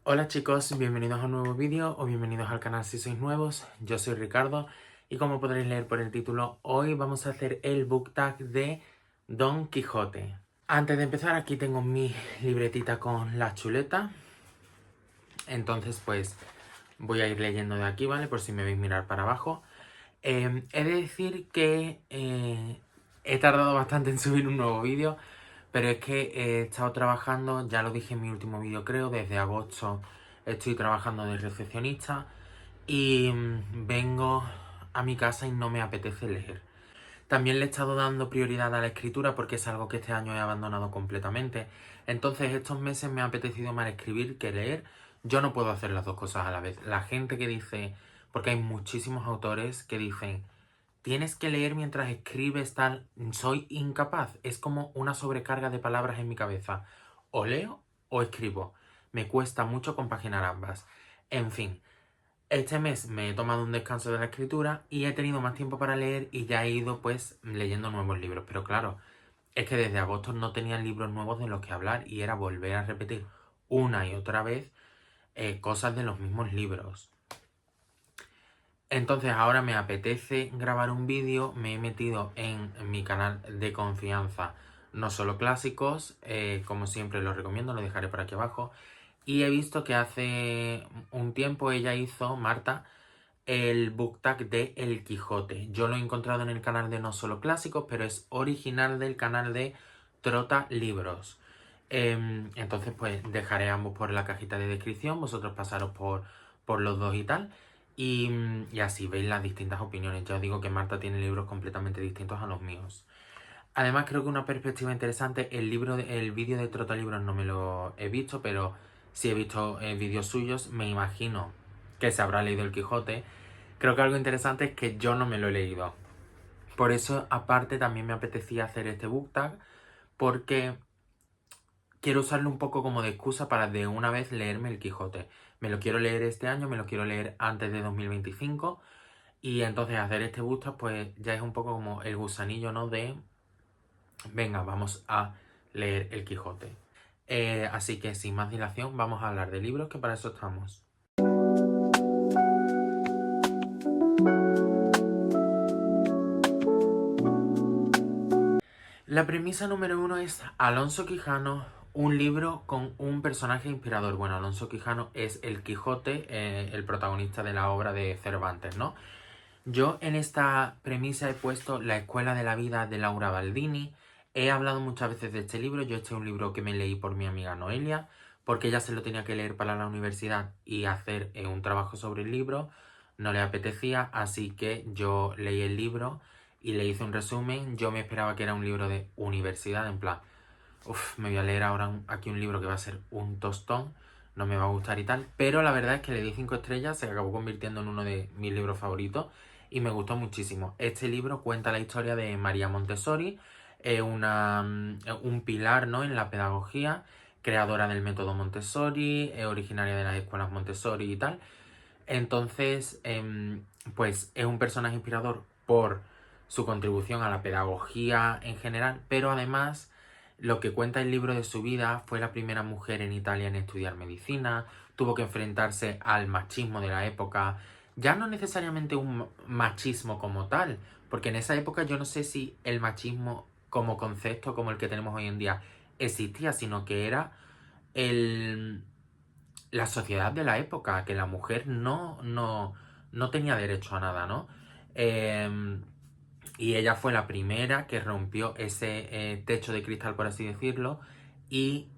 Hola chicos, bienvenidos a un nuevo vídeo o bienvenidos al canal si sois nuevos. Yo soy Ricardo y como podréis leer por el título, hoy vamos a hacer el book tag de Don Quijote. Antes de empezar, aquí tengo mi libretita con la chuleta. Entonces pues voy a ir leyendo de aquí, ¿vale? Por si me veis mirar para abajo. He de decir que he tardado bastante en subir un nuevo vídeo, pero es que he estado trabajando, ya lo dije en mi último vídeo creo, desde agosto estoy trabajando de recepcionista y vengo a mi casa y no me apetece leer. También le he estado dando prioridad a la escritura porque es algo que este año he abandonado completamente. Entonces estos meses me ha apetecido más escribir que leer. Yo no puedo hacer las dos cosas a la vez. La gente que dice, porque hay muchísimos autores que dicen, tienes que leer mientras escribes tal, soy incapaz. Es como una sobrecarga de palabras en mi cabeza. O leo o escribo. Me cuesta mucho compaginar ambas. En fin, este mes me he tomado un descanso de la escritura y he tenido más tiempo para leer y ya he ido pues leyendo nuevos libros. Pero claro, es que desde agosto no tenía libros nuevos de los que hablar y era volver a repetir una y otra vez cosas de los mismos libros. Entonces ahora me apetece grabar un vídeo, me he metido en mi canal de confianza No Solo Clásicos, como siempre lo recomiendo, lo dejaré por aquí abajo. Y he visto que hace un tiempo ella hizo, Marta, el book tag de El Quijote. Yo lo he encontrado en el canal de No Solo Clásicos, pero es original del canal de Trota Libros. Entonces pues dejaré ambos por la cajita de descripción, vosotros pasaros por los dos y tal. Y así veis las distintas opiniones. Ya os digo que Marta tiene libros completamente distintos a los míos. Además creo que una perspectiva interesante, el vídeo de Trota Libros no me lo he visto, pero sí he visto vídeos suyos, me imagino que se habrá leído El Quijote. Creo que algo interesante es que yo no me lo he leído. Por eso, aparte, también me apetecía hacer este book tag, porque quiero usarlo un poco como de excusa para de una vez leerme El Quijote. Me lo quiero leer este año, me lo quiero leer antes de 2025. Y entonces hacer este book tag, pues ya es un poco como el gusanillo, ¿no? De, venga, vamos a leer El Quijote. Así que sin más dilación, vamos a hablar de libros, que para eso estamos. La premisa número uno es Alonso Quijano, un libro con un personaje inspirador. Bueno, Alonso Quijano es el Quijote, el protagonista de la obra de Cervantes, ¿no? Yo en esta premisa he puesto La Escuela de la Vida de Laura Baldini. He hablado muchas veces de este libro. Este es un libro que me leí por mi amiga Noelia, porque ella se lo tenía que leer para la universidad y hacer un trabajo sobre el libro. No le apetecía, así que yo leí el libro y le hice un resumen. Yo me esperaba que era un libro de universidad, en plan, me voy a leer ahora aquí un libro que va a ser un tostón, no me va a gustar y tal, pero la verdad es que le di 5 estrellas, se acabó convirtiendo en uno de mis libros favoritos y me gustó muchísimo. Este libro cuenta la historia de María Montessori, un pilar, ¿no?, en la pedagogía, creadora del método Montessori, originaria de las escuelas Montessori y tal. Entonces, pues es un personaje inspirador por su contribución a la pedagogía en general, pero además lo que cuenta el libro de su vida: fue la primera mujer en Italia en estudiar medicina, tuvo que enfrentarse al machismo de la época, ya no necesariamente un machismo como tal, porque en esa época yo no sé si el machismo como concepto, como el que tenemos hoy en día, existía, sino que era el la sociedad de la época, que la mujer no tenía derecho a nada, ¿no? Y ella fue la primera que rompió ese techo de cristal, por así decirlo, y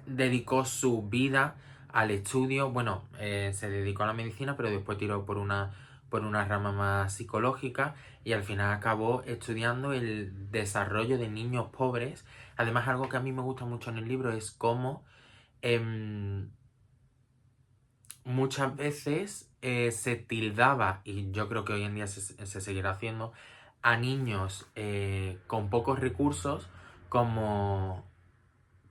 dedicó su vida al estudio. Bueno, se dedicó a la medicina, pero después tiró por una rama más psicológica y al final acabó estudiando el desarrollo de niños pobres. Además, algo que a mí me gusta mucho en el libro es cómo muchas veces se tildaba, y yo creo que hoy en día se seguirá haciendo, a niños con pocos recursos como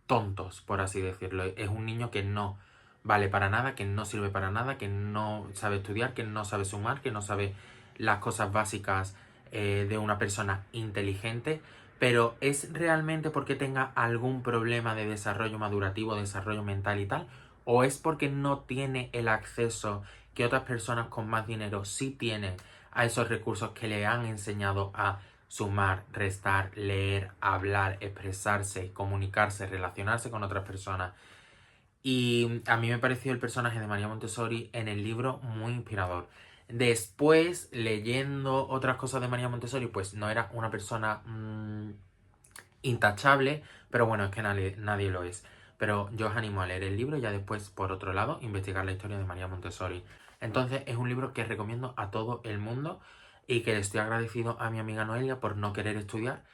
tontos, por así decirlo. Es un niño que no vale para nada, que no sirve para nada, que no sabe estudiar, que no sabe sumar, que no sabe las cosas básicas de una persona inteligente, pero ¿es realmente porque tenga algún problema de desarrollo madurativo, desarrollo mental y tal? ¿O es porque no tiene el acceso que otras personas con más dinero sí tienen a esos recursos que le han enseñado a sumar, restar, leer, hablar, expresarse, comunicarse, relacionarse con otras personas? Y a mí me pareció el personaje de María Montessori en el libro muy inspirador. Después, leyendo otras cosas de María Montessori, pues no era una persona intachable, pero bueno, es que nadie lo es. Pero yo os animo a leer el libro y ya después, por otro lado, investigar la historia de María Montessori. Entonces, es un libro que recomiendo a todo el mundo y que le estoy agradecido a mi amiga Noelia por no querer estudiar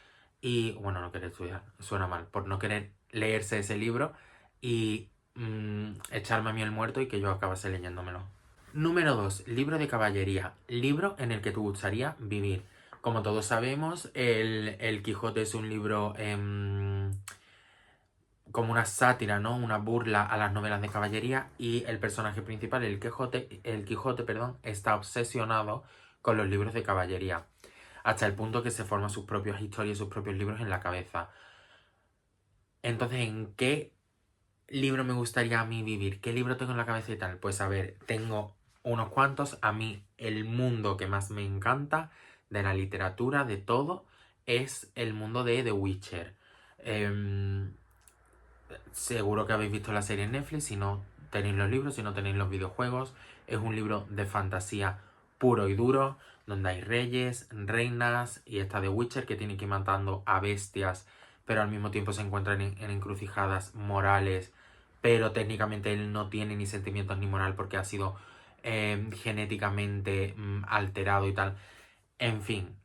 y, bueno, no querer estudiar, suena mal, por no querer leerse ese libro y echarme a mí el muerto y que yo acabase leyéndomelo. Número 2. Libro de caballería. Libro en el que te gustaría vivir. Como todos sabemos, el Quijote es un libro como una sátira, ¿no? Una burla a las novelas de caballería y el personaje principal, el Quijote, perdón, está obsesionado con los libros de caballería, hasta el punto que se forma sus propias historias y sus propios libros en la cabeza. Entonces, ¿en qué libro me gustaría a mí vivir? ¿Qué libro tengo en la cabeza y tal? Pues a ver, tengo unos cuantos. A mí el mundo que más me encanta de la literatura, de todo, es el mundo de The Witcher. Em, Seguro que habéis visto la serie en Netflix, si no tenéis los libros, si no tenéis los videojuegos. Es un libro de fantasía puro y duro, donde hay reyes, reinas y está The Witcher que tiene que ir matando a bestias, pero al mismo tiempo se encuentran en encrucijadas morales, pero técnicamente él no tiene ni sentimientos ni moral porque ha sido genéticamente alterado y tal. En fin,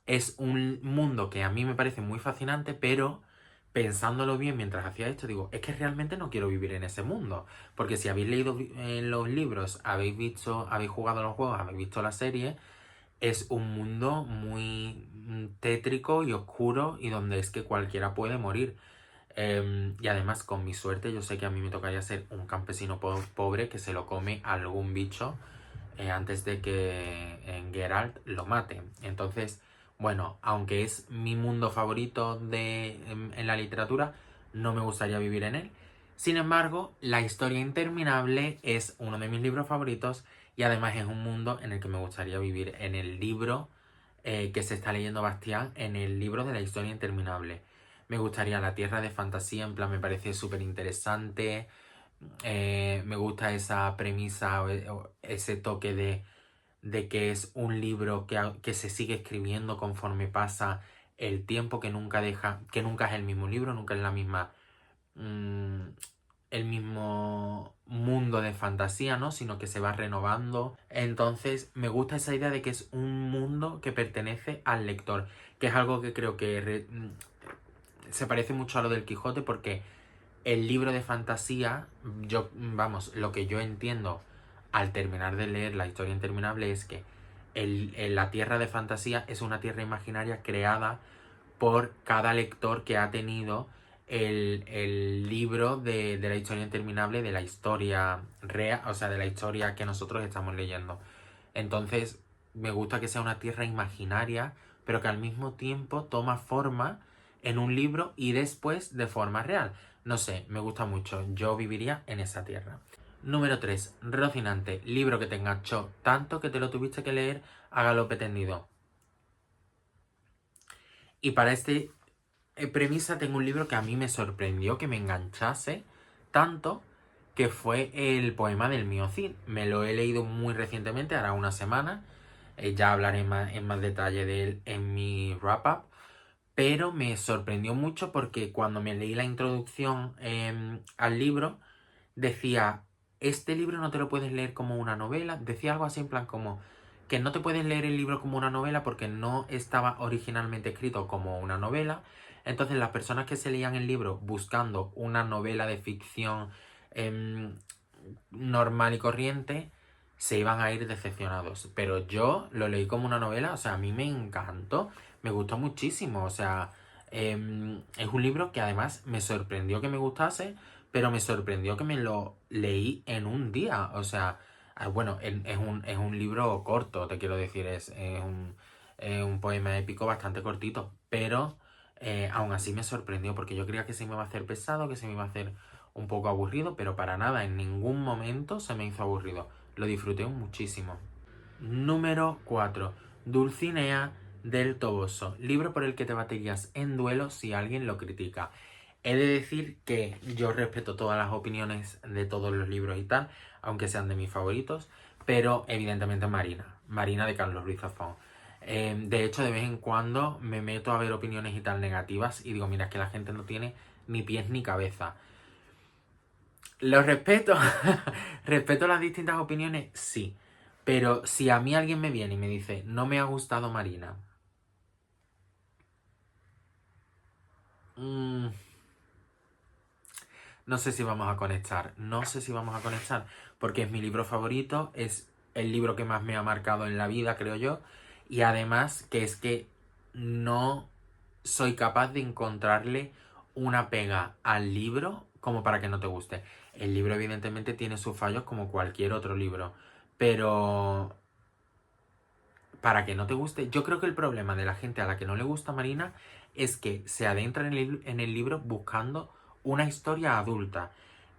es un mundo que a mí me parece muy fascinante, pero pensándolo bien mientras hacía esto, digo, es que realmente no quiero vivir en ese mundo. Porque si habéis leído los libros, habéis visto, habéis jugado los juegos, habéis visto la serie, es un mundo muy tétrico y oscuro y donde es que cualquiera puede morir. Y además, con mi suerte, yo sé que a mí me tocaría ser un campesino pobre que se lo come algún bicho antes de que Geralt lo mate. Entonces, bueno, aunque es mi mundo favorito en la literatura, no me gustaría vivir en él. Sin embargo, La historia interminable es uno de mis libros favoritos y además es un mundo en el que me gustaría vivir en el libro que se está leyendo Bastián, en el libro de La historia interminable. Me gustaría la tierra de fantasía, en plan me parece súper interesante. Me gusta esa premisa o ese toque de que es un libro que se sigue escribiendo conforme pasa el tiempo, que nunca es el mismo libro, nunca es mm, el mismo mundo de fantasía, ¿no? Sino que se va renovando. Entonces, me gusta esa idea de que es un mundo que pertenece al lector, que es algo que creo que se parece mucho a lo del Quijote porque el libro de fantasía, vamos, lo que yo entiendo al terminar de leer La historia interminable es que la tierra de fantasía es una tierra imaginaria creada por cada lector que ha tenido el libro de La historia interminable, de la historia real, o sea, de la historia que nosotros estamos leyendo. Entonces, me gusta que sea una tierra imaginaria, pero que al mismo tiempo toma forma en un libro y después de forma real. No sé, me gusta mucho. Yo viviría en esa tierra. Número 3. Rocinante. Libro que te enganchó tanto que te lo tuviste que leer a galope tendido. Y para este premisa tengo un libro que a mí me sorprendió que me enganchase tanto, que fue el poema del mío Cid. Me lo he leído muy recientemente, hará una semana. Ya hablaré en más detalle de él en mi wrap-up. Pero me sorprendió mucho porque cuando me leí la introducción al libro, decía, este libro no te lo puedes leer como una novela. Decía algo así en plan como que no te puedes leer el libro como una novela porque no estaba originalmente escrito como una novela. Entonces las personas que se leían el libro buscando una novela de ficción em, normal y corriente se iban a ir decepcionados. Pero yo lo leí como una novela, o sea, a mí me encantó, me gustó muchísimo, o sea, es un libro que además me sorprendió que me gustase, pero me sorprendió que me lo leí en un día, o sea, bueno, es un libro corto, te quiero decir, un poema épico bastante cortito, pero aún así me sorprendió porque yo creía que se me iba a hacer pesado, que se me iba a hacer un poco aburrido, pero para nada, en ningún momento se me hizo aburrido. Lo disfruté muchísimo. Número 4. Dulcinea del Toboso, libro por el que te baterías en duelo si alguien lo critica. He de decir que yo respeto todas las opiniones de todos los libros y tal, aunque sean de mis favoritos, pero evidentemente Marina de Carlos Ruiz Zafón. De hecho, de vez en cuando me meto a ver opiniones y tal negativas y digo, mira, es que la gente no tiene ni pies ni cabeza. Lo respeto, respeto las distintas opiniones, sí. Pero si a mí alguien me viene y me dice, no me ha gustado Marina, mm, no sé si vamos a conectar, no sé si vamos a conectar, porque es mi libro favorito, es el libro que más me ha marcado en la vida, creo yo, y además que es que no soy capaz de encontrarle una pega al libro como para que no te guste. El libro evidentemente tiene sus fallos como cualquier otro libro, pero para que no te guste, yo creo que el problema de la gente a la que no le gusta Marina es que se adentra en el libro buscando una historia adulta.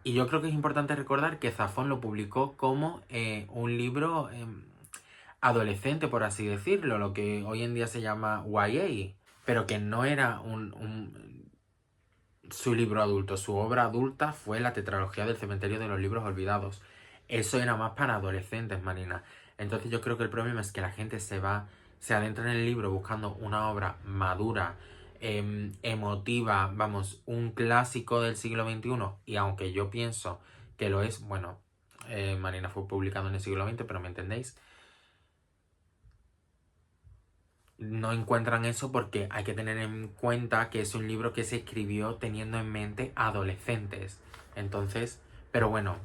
Y yo creo que es importante recordar que Zafón lo publicó como un libro adolescente, por así decirlo, lo que hoy en día se llama YA, pero que no era su libro adulto. Su obra adulta fue la tetralogía del cementerio de los libros olvidados. Eso era más para adolescentes, Marina. Entonces yo creo que el problema es que la gente se adentra en el libro buscando una obra madura, emotiva, vamos, un clásico del siglo XXI. Y aunque yo pienso que lo es, bueno, Marina fue publicado en el siglo XX, pero me entendéis, no encuentran eso porque hay que tener en cuenta que es un libro que se escribió teniendo en mente adolescentes. Entonces, pero bueno,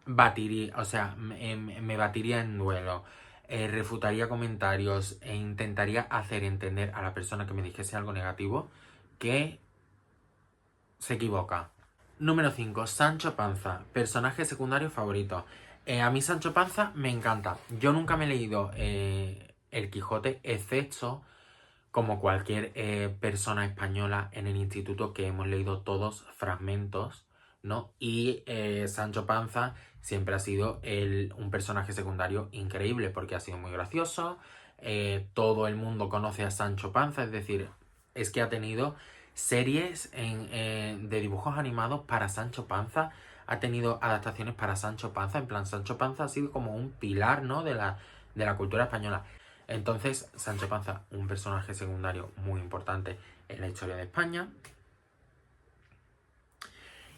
batiría, o sea, me batiría en duelo, refutaría comentarios e intentaría hacer entender a la persona que me dijese algo negativo que se equivoca. Número 5. Sancho Panza, personaje secundario favorito. A mí Sancho Panza me encanta. Yo nunca me he leído El Quijote, excepto como cualquier persona española en el instituto que hemos leído todos fragmentos, ¿no? Y Sancho Panza siempre ha sido un personaje secundario increíble porque ha sido muy gracioso. Todo el mundo conoce a Sancho Panza, es decir, es que ha tenido series de dibujos animados para Sancho Panza. Ha tenido adaptaciones para Sancho Panza. En plan, Sancho Panza ha sido como un pilar, ¿no? De la cultura española. Entonces, Sancho Panza, un personaje secundario muy importante en la historia de España.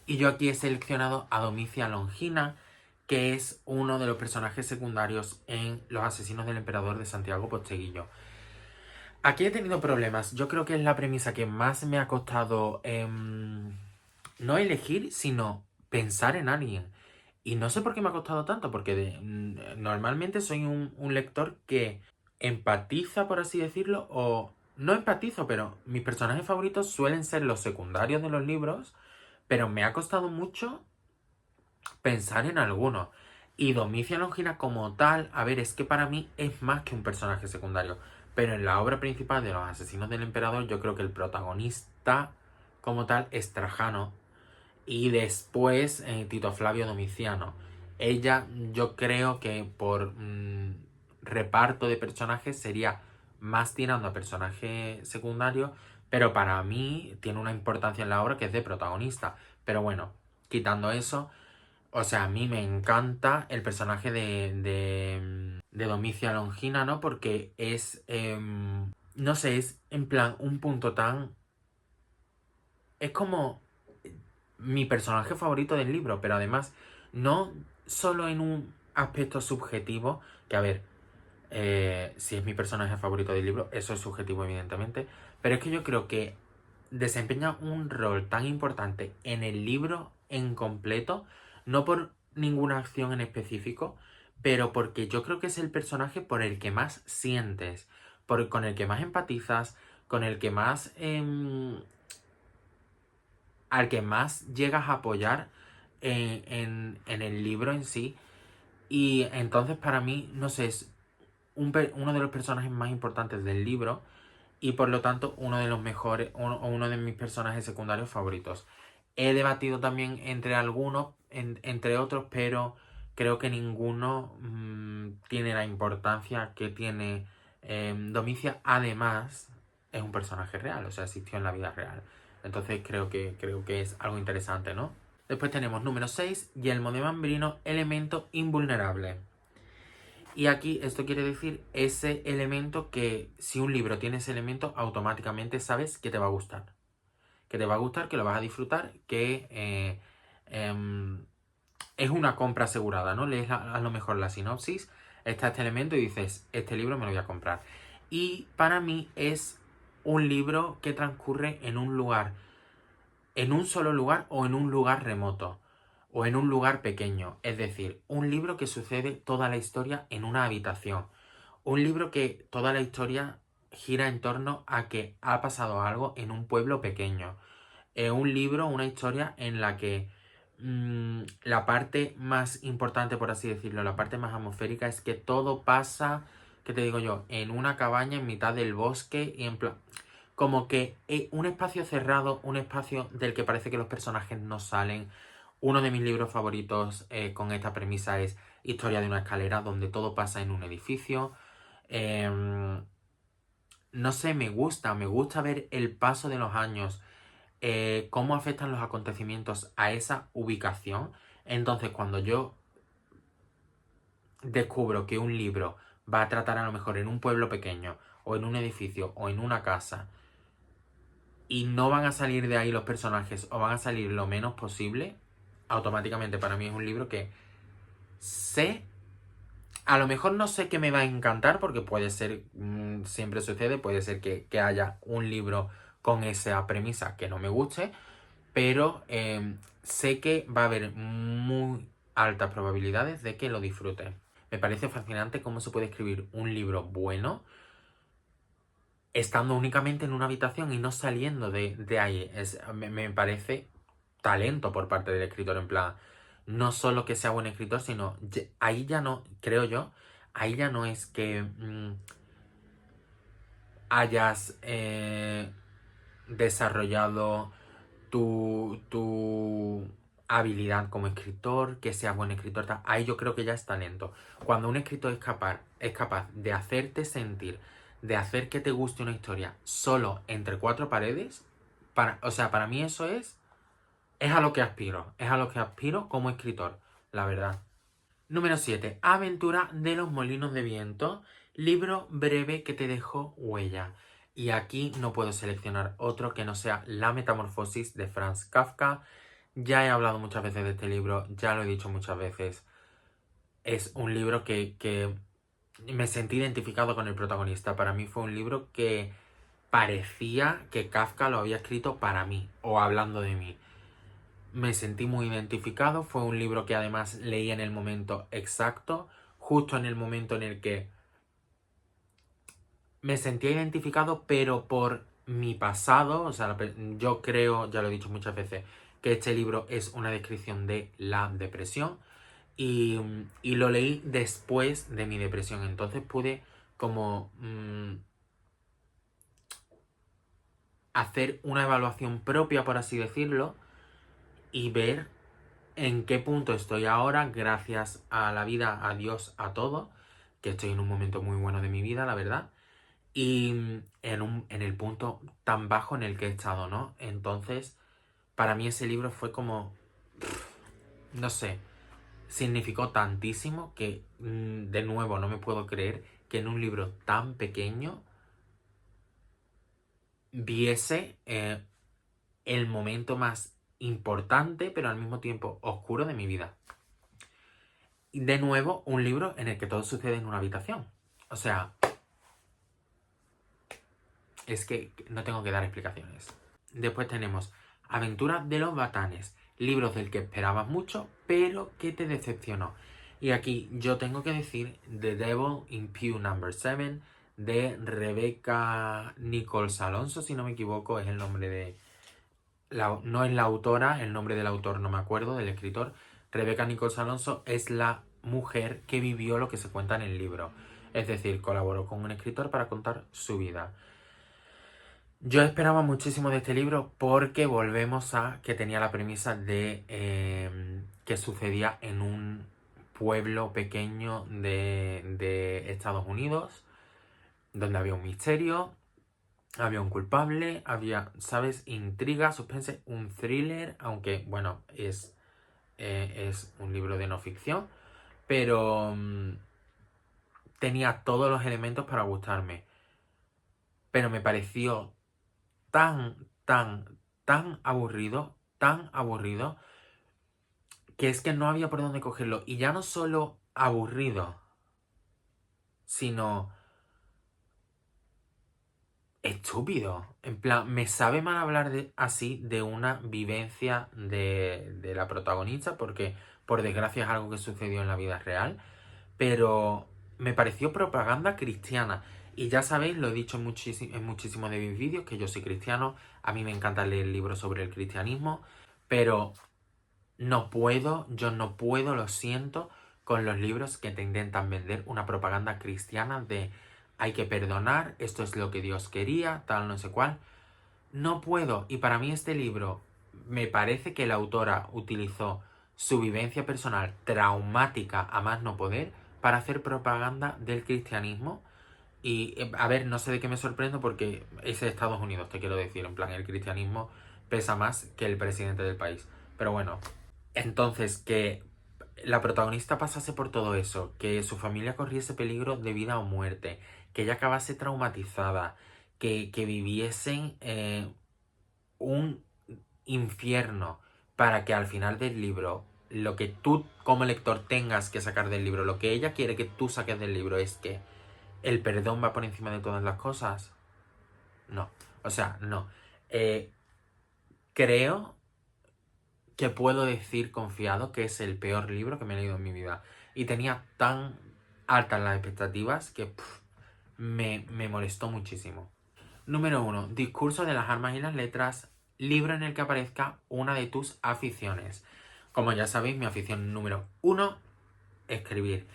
Y yo aquí he seleccionado a Domicia Longina, que es uno de los personajes secundarios en Los asesinos del emperador de Santiago Posteguillo. Aquí he tenido problemas. Yo creo que es la premisa que más me ha costado no elegir, sino pensar en alguien. Y no sé por qué me ha costado tanto, porque normalmente soy un lector que empatiza, por así decirlo, o no empatizo, pero mis personajes favoritos suelen ser los secundarios de los libros, pero me ha costado mucho pensar en alguno. Y Domicia Longina como tal, a ver, es que para mí es más que un personaje secundario. Pero en la obra principal de Los asesinos del emperador, yo creo que el protagonista como tal es Trajano. Y después Tito Flavio Domiciano. Ella, yo creo que por reparto de personajes sería más tirando a personaje secundario, pero para mí tiene una importancia en la obra que es de protagonista. Pero bueno, quitando eso, o sea, a mí me encanta el personaje de Domicia Longina, ¿no? Porque es, no sé, es en plan un punto tan... Es como mi personaje favorito del libro, pero además no solo en un aspecto subjetivo, que a ver, si es mi personaje favorito del libro, eso es subjetivo evidentemente, pero es que yo creo que desempeña un rol tan importante en el libro en completo, no por ninguna acción en específico, pero porque yo creo que es el personaje por el que más sientes, con el que más empatizas, con el que más al que más llegas a apoyar en el libro en sí. Y entonces para mí, no sé, uno de los personajes más importantes del libro y por lo tanto uno de los mejores, uno de mis personajes secundarios favoritos. He debatido también entre algunos, entre otros, pero creo que ninguno tiene la importancia que tiene Domicia. Además, es un personaje real, o sea, existió en la vida real. Entonces creo que es algo interesante, ¿no? Después tenemos número 6, Yelmo de Mambrino, elemento invulnerable. Y aquí esto quiere decir ese elemento que si un libro tiene ese elemento, automáticamente sabes que te va a gustar. Que te va a gustar, que lo vas a disfrutar, que es una compra asegurada, ¿no? Lees a lo mejor la sinopsis, está este elemento y dices, este libro me lo voy a comprar. Y para mí es un libro que transcurre en un lugar, en un solo lugar o en un lugar remoto o en un lugar pequeño. Es decir, un libro que sucede toda la historia en una habitación. Un libro que toda la historia gira en torno a que ha pasado algo en un pueblo pequeño. Un libro, una historia en la que la parte más importante, por así decirlo, la parte más atmosférica es que todo pasa, ¿qué te digo yo? En una cabaña en mitad del bosque y en plan... Como que un espacio cerrado, un espacio del que parece que los personajes no salen. Uno de mis libros favoritos con esta premisa es Historia de una escalera, donde todo pasa en un edificio. No sé, me gusta ver el paso de los años, cómo afectan los acontecimientos a esa ubicación. Entonces, cuando yo descubro que un libro va a tratar a lo mejor en un pueblo pequeño, o en un edificio, o en una casa, y no van a salir de ahí los personajes, o van a salir lo menos posible, automáticamente para mí es un libro que sé. A lo mejor no sé qué me va a encantar, porque puede ser, siempre sucede, puede ser que haya un libro con esa premisa que no me guste, pero sé que va a haber muy altas probabilidades de que lo disfrute. Me parece fascinante cómo se puede escribir un libro bueno estando únicamente en una habitación y no saliendo de ahí. Me parece talento por parte del escritor, en plan, no solo que sea buen escritor, sino ahí ya no, creo yo, ahí ya no es que hayas desarrollado tu habilidad como escritor, que seas buen escritor, ahí yo creo que ya es talento. Cuando un escritor es capaz de hacerte sentir, de hacer que te guste una historia solo entre cuatro paredes, o sea, para mí eso es a lo que aspiro, es a lo que aspiro como escritor, la verdad. Número 7. Aventura de los molinos de viento. Libro breve que te dejó huella. Y aquí no puedo seleccionar otro que no sea La Metamorfosis de Franz Kafka. Ya he hablado muchas veces de este libro, ya lo he dicho muchas veces. Es un libro que me sentí identificado con el protagonista. Para mí fue un libro que parecía que Kafka lo había escrito para mí o hablando de mí. Me sentí muy identificado, fue un libro que además leí en el momento exacto, justo en el momento en el que me sentía identificado, pero por mi pasado, o sea, yo creo, ya lo he dicho muchas veces, que este libro es una descripción de la depresión y lo leí después de mi depresión, entonces pude como hacer una evaluación propia, por así decirlo, y ver en qué punto estoy ahora, gracias a la vida, a Dios, a todo, que estoy en un momento muy bueno de mi vida, la verdad, y en el punto tan bajo en el que he estado, ¿no? Entonces, para mí ese libro fue como, no sé, significó tantísimo que, de nuevo, no me puedo creer que en un libro tan pequeño viese el momento más importante, pero al mismo tiempo oscuro de mi vida. De nuevo, un libro en el que todo sucede en una habitación. O sea, es que no tengo que dar explicaciones. Después tenemos Aventuras de los Batanes, libros del que esperabas mucho, pero que te decepcionó. Y aquí yo tengo que decir The Devil in Pew Number 7 de Rebecca Nichols Alonso, si no me equivoco, es el nombre de... no es la autora, el nombre del autor no me acuerdo, del escritor. Rebecca Nichols Alonso es la mujer que vivió lo que se cuenta en el libro. Es decir, colaboró con un escritor para contar su vida. Yo esperaba muchísimo de este libro porque volvemos a que tenía la premisa de que sucedía en un pueblo pequeño de Estados Unidos, donde había un misterio, había un culpable, había, ¿sabes? Intriga, suspense, un thriller, aunque, bueno, es un libro de no ficción, pero tenía todos los elementos para gustarme. Pero me pareció tan, tan aburrido, que es que no había por dónde cogerlo. Y ya no solo aburrido, sino estúpido. En plan, me sabe mal hablar así de una vivencia de la protagonista, porque por desgracia es algo que sucedió en la vida real, pero me pareció propaganda cristiana. Y ya sabéis, lo he dicho en muchísimos de mis vídeos, que yo soy cristiano, a mí me encanta leer libros sobre el cristianismo, pero yo no puedo, lo siento, con los libros que te intentan vender una propaganda cristiana de hay que perdonar, esto es lo que Dios quería, tal, no sé cuál. No puedo. Y para mí este libro, me parece que la autora utilizó su vivencia personal traumática a más no poder para hacer propaganda del cristianismo. Y, a ver, no sé de qué me sorprendo porque es de Estados Unidos, te quiero decir. En plan, el cristianismo pesa más que el presidente del país. Pero bueno, entonces, que la protagonista pasase por todo eso, que su familia corriese peligro de vida o muerte, que ella acabase traumatizada, que viviesen un infierno para que al final del libro, lo que tú como lector tengas que sacar del libro, lo que ella quiere que tú saques del libro es que el perdón va por encima de todas las cosas. No, o sea, no. Creo que puedo decir confiado que es el peor libro que me he leído en mi vida. Y tenía tan altas las expectativas que me molestó muchísimo. Número 1. Discurso de las armas y las letras. Libro en el que aparezca una de tus aficiones. Como ya sabéis, mi afición número 1, escribir.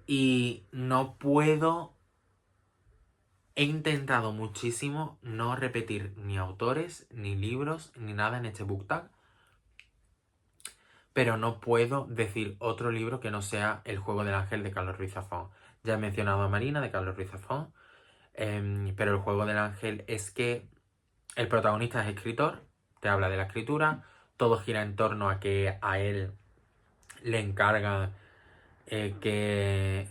Y no puedo... He intentado muchísimo no repetir ni autores, ni libros, ni nada en este book tag, pero no puedo decir otro libro que no sea El juego del ángel de Carlos Ruiz Zafón. Ya he mencionado a Marina de Carlos Ruiz Zafón, pero El juego del ángel es que el protagonista es escritor, te habla de la escritura, todo gira en torno a que a él le encargan que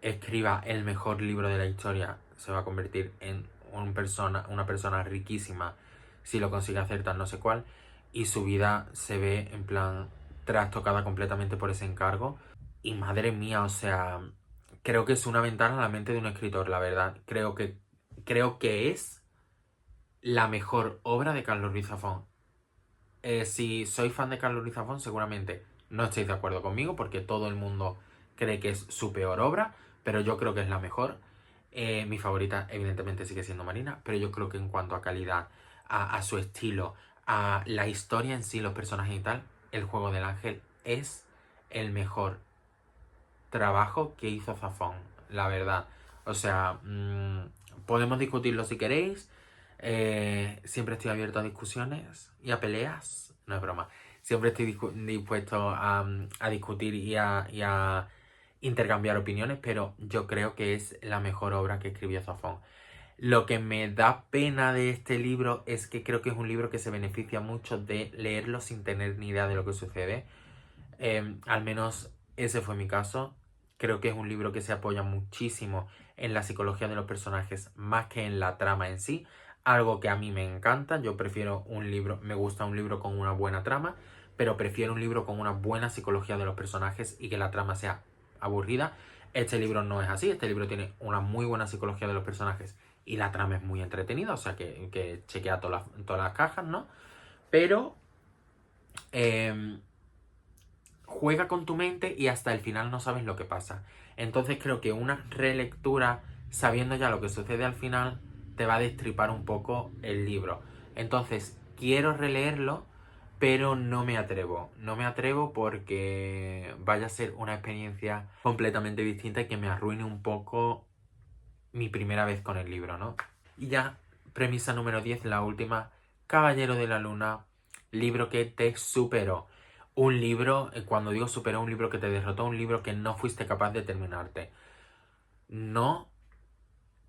escriba el mejor libro de la historia, se va a convertir en una persona riquísima si lo consigue hacer tal no sé cuál, y su vida se ve en plan trastocada completamente por ese encargo. Y madre mía, o sea, creo que es una ventana a la mente de un escritor, la verdad. Creo que es la mejor obra de Carlos Ruiz Zafón. Si soy fan de Carlos Ruiz Zafón, seguramente no estáis de acuerdo conmigo porque todo el mundo cree que es su peor obra, pero yo creo que es la mejor. Mi favorita, evidentemente, sigue siendo Marina, pero yo creo que en cuanto a calidad, a su estilo, a la historia en sí, los personajes y tal, El juego del ángel es el mejor trabajo que hizo Zafón, la verdad. O sea, podemos discutirlo si queréis. Siempre estoy abierto a discusiones y a peleas. No es broma. Siempre estoy dispuesto a discutir y a intercambiar opiniones, pero yo creo que es la mejor obra que escribió Zafón. Lo que me da pena de este libro es que creo que es un libro que se beneficia mucho de leerlo sin tener ni idea de lo que sucede. Al menos ese fue mi caso. Creo que es un libro que se apoya muchísimo en la psicología de los personajes más que en la trama en sí. Algo que a mí me encanta. Yo prefiero un libro, me gusta un libro con una buena trama, pero prefiero un libro con una buena psicología de los personajes y que la trama sea aburrida. Este libro no es así. Este libro tiene una muy buena psicología de los personajes y la trama es muy entretenida. O sea que chequea todas las cajas, ¿no? Pero... juega con tu mente y hasta el final no sabes lo que pasa. Entonces creo que una relectura, sabiendo ya lo que sucede al final, te va a destripar un poco el libro. Entonces quiero releerlo pero no me atrevo. No me atrevo porque vaya a ser una experiencia completamente distinta y que me arruine un poco mi primera vez con el libro, ¿no? Y ya, premisa número 10, la última, Caballero de la Luna, libro que te superó. Un libro, cuando digo superó, un libro que te derrotó, un libro que no fuiste capaz de terminarte. No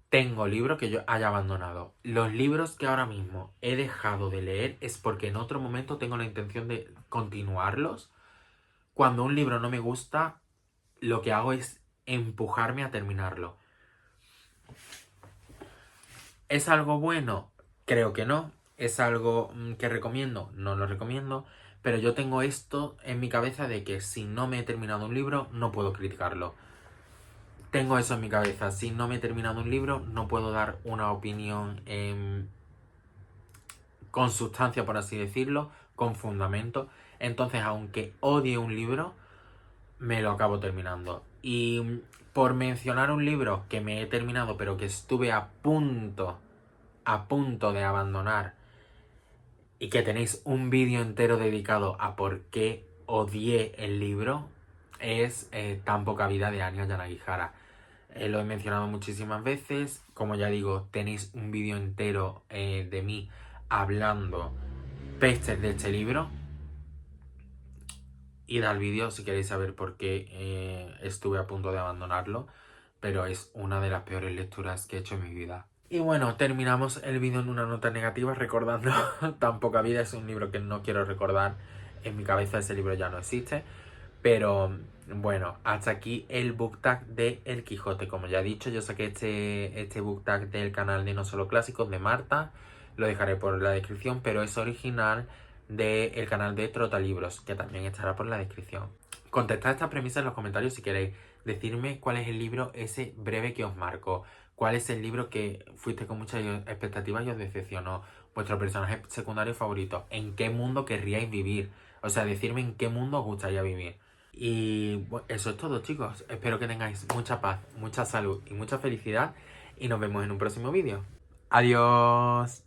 tengo libro que yo haya abandonado. Los libros que ahora mismo he dejado de leer es porque en otro momento tengo la intención de continuarlos. Cuando un libro no me gusta, lo que hago es empujarme a terminarlo. ¿Es algo bueno? Creo que no. ¿Es algo que recomiendo? No lo recomiendo. Pero yo tengo esto en mi cabeza de que si no me he terminado un libro, no puedo criticarlo. Tengo eso en mi cabeza. Si no me he terminado un libro, no puedo dar una opinión con sustancia, por así decirlo, con fundamento. Entonces, aunque odie un libro, me lo acabo terminando. Y por mencionar un libro que me he terminado, pero que estuve a punto de abandonar, y que tenéis un vídeo entero dedicado a por qué odié el libro, es Tan poca vida de Anya Yanagihara. Lo he mencionado muchísimas veces. Como ya digo, tenéis un vídeo entero de mí hablando pestes de este libro. Id al vídeo si queréis saber por qué estuve a punto de abandonarlo, pero es una de las peores lecturas que he hecho en mi vida. Y bueno, terminamos el vídeo en una nota negativa recordando Tan poca vida. Es un libro que no quiero recordar. En mi cabeza ese libro ya no existe. Pero bueno, hasta aquí el book tag de El Quijote. Como ya he dicho, yo saqué este book tag del canal de No Solo Clásicos de Marta. Lo dejaré por la descripción, pero es original del canal de Trotalibros, que también estará por la descripción. Contestad estas premisas en los comentarios si queréis. Decirme cuál es el libro ese breve que os marcó. ¿Cuál es el libro que fuiste con muchas expectativas y os decepcionó? Vuestro personaje secundario favorito. ¿En qué mundo querríais vivir? O sea, decirme en qué mundo os gustaría vivir. Y bueno, eso es todo, chicos. Espero que tengáis mucha paz, mucha salud y mucha felicidad. Y nos vemos en un próximo vídeo. Adiós.